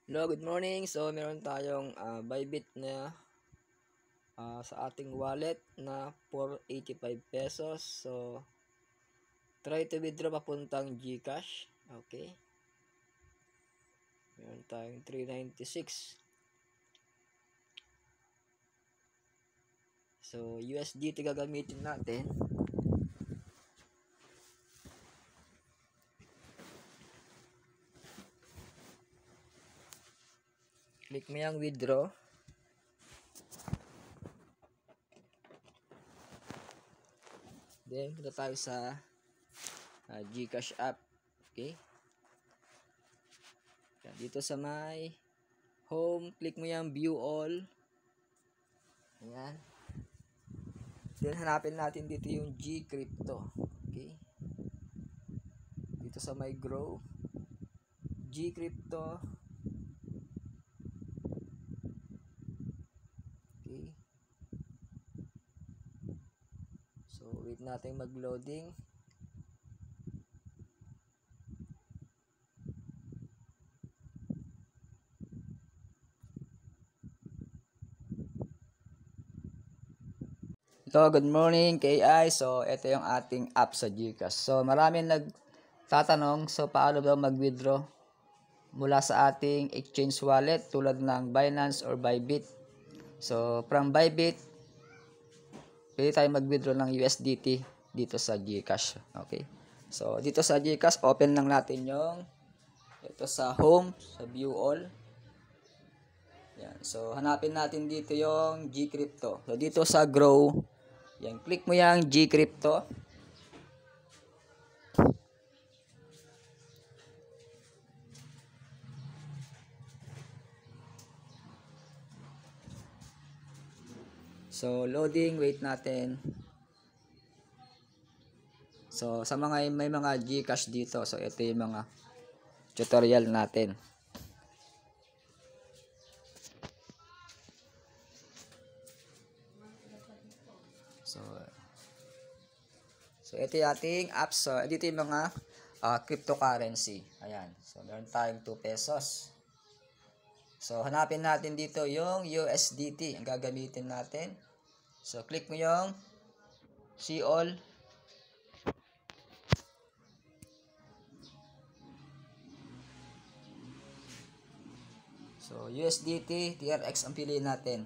Hello, good morning. So, meron tayong Bybit na sa ating wallet na 485 pesos. So, try to withdraw papuntang GCash. Okay. Meron tayong 396. So, USDT gagamitin natin. Click mo yung withdraw. Then, punta tayo sa GCash app. Okay. Dito sa may home, click mo yung view all. Ayan. Then, hanapin natin dito yung G-Crypto. Okay. Dito sa may grow. G-Crypto. Okay. So, wait natin mag-loading. Ito, good morning KI. So, ito yung ating app sa GCash. So, maraming nagtatanong, so paano ba mag-withdraw mula sa ating exchange wallet tulad ng Binance or Bybit. So, from Bybit, pwede tayo mag-withdraw ng USDT dito sa GCash. Okay. So, dito sa GCash, open lang natin yung ito sa home, sa view all. Yan. So, hanapin natin dito yung G-Crypto. So, dito sa grow, yan, click mo yung G-Crypto. So, loading, wait natin. So, sa mga may mga GCash dito. So, ito yung mga tutorial natin. So ito yung ating apps. So, dito yung mga cryptocurrency. Ayan. So, meron tayong 2 pesos. So, hanapin natin dito yung USDT. Ang gagamitin natin. So, click mo yung see all. So, USDT, TRX ang piliin natin.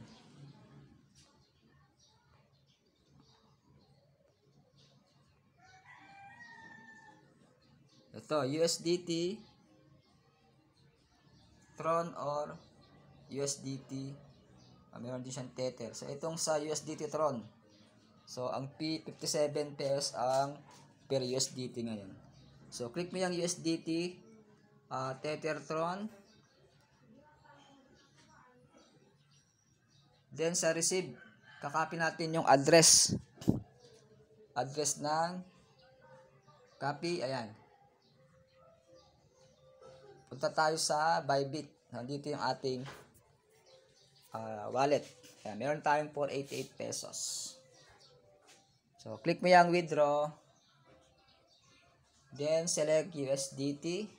Ito, USDT, Tron or USDT. Meron din siyang Tether. So, itong sa USDT Tron. So, ang 57 pesos ang per USDT ngayon. So, click mo yung USDT, Tether Tron. Then, sa receive, kakopy natin yung address. Address ng copy. Ayan. Punta tayo sa Bybit. Nandito yung ating wallet. Ayan, meron tayong 488 pesos. So, click mo yung withdraw. Then, select USDT.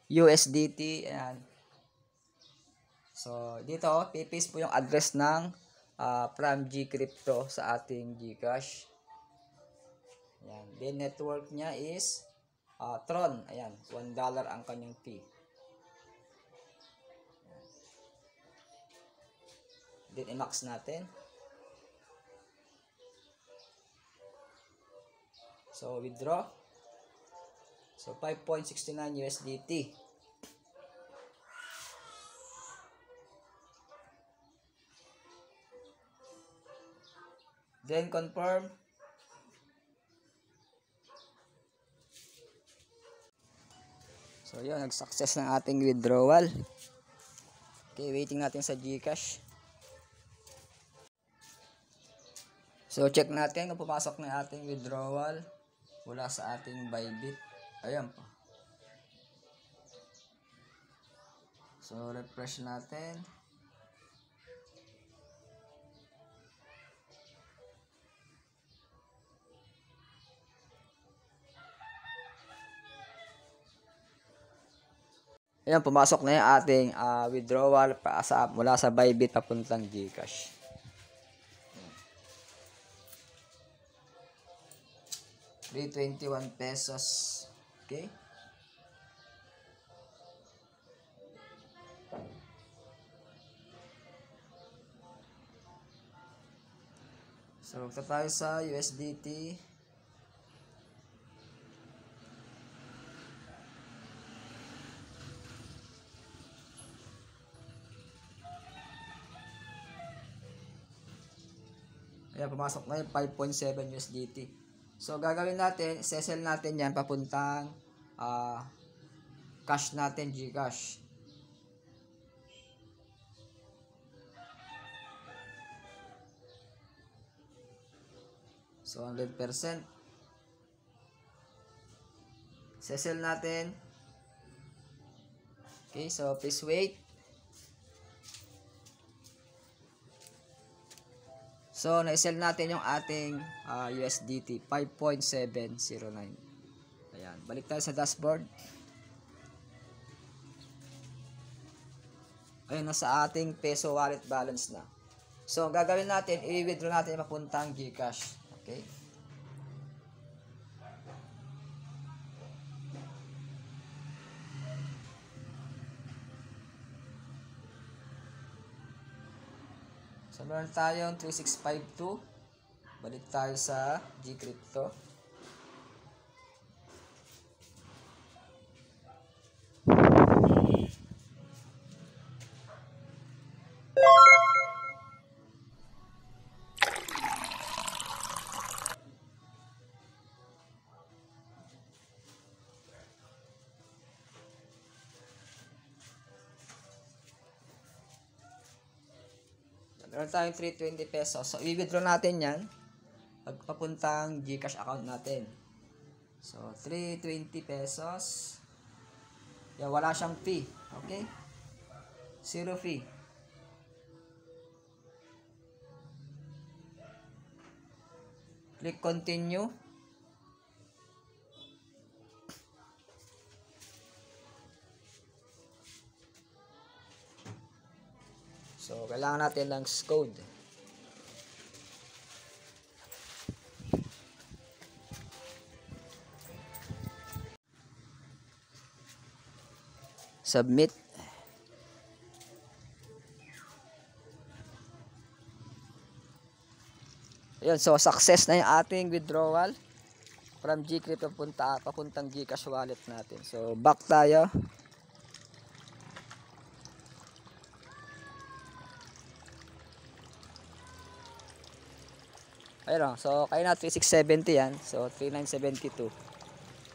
USDT. Ayan. So, dito, pipaste po yung address ng from G-Crypto sa ating GCash. Ayan. Then, network niya is Tron. Ayan. $1 ang kanyang fee. Ayan. Then, i-max natin. So, withdraw. So, 5.69 USDT. Then, confirm. So, yun. Nag-success ng ating withdrawal. Okay, waiting natin sa GCash. So, check natin kung pumasok na ating withdrawal mula sa ating Bybit. Ayan po. So, refresh natin. Ayan, pumasok na yung ating withdrawal mula sa Bybit papuntang GCash. 321 pesos. Okay? So, ito tayo sa USDT. Ayan, pumasok na yung 5.7 USDT. So, gagawin natin, sesel natin yan papuntang cash natin, GCash. So, 100%. Sesel natin. Okay, so please wait. So, na-sell natin yung ating USDT 5.709. Ayan, balik tayo sa dashboard. Ayun, nasa ating peso wallet balance na. So, gagawin natin, i-withdraw natin papuntang GCash. Okay? So, meron tayong 3652. Balik tayo sa Gcrypto. Meron tayong 320 pesos. So, i-withdraw natin yan pagpapuntang GCash account natin. So, 320 pesos. Yan, wala siyang fee. Okay? Zero fee. Click continue. So, kailangan natin ng code. Submit. Ayun, so success na yung ating withdrawal from Gcrypto papuntang GCash wallet natin. So, back tayo. Ayun, so kaya na 3670 yan. So 3972.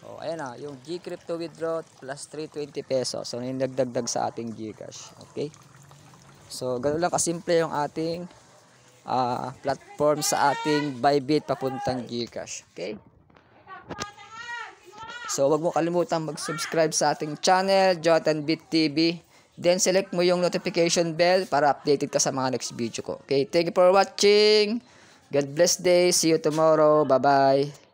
Oh, ayan na, yung Gcrypto withdraw plus 320 pesos. So nagdagdag sa ating GCash. Okay? So ganoon lang kasimple yung ating platform sa ating Bybit papuntang GCash. Okay? So wag mo kalimutan mag-subscribe sa ating channel, Jotanbit TV. Then select mo yung notification bell para updated ka sa mga next video ko. Okay? Thank you for watching. God bless day. See you tomorrow. Bye-bye.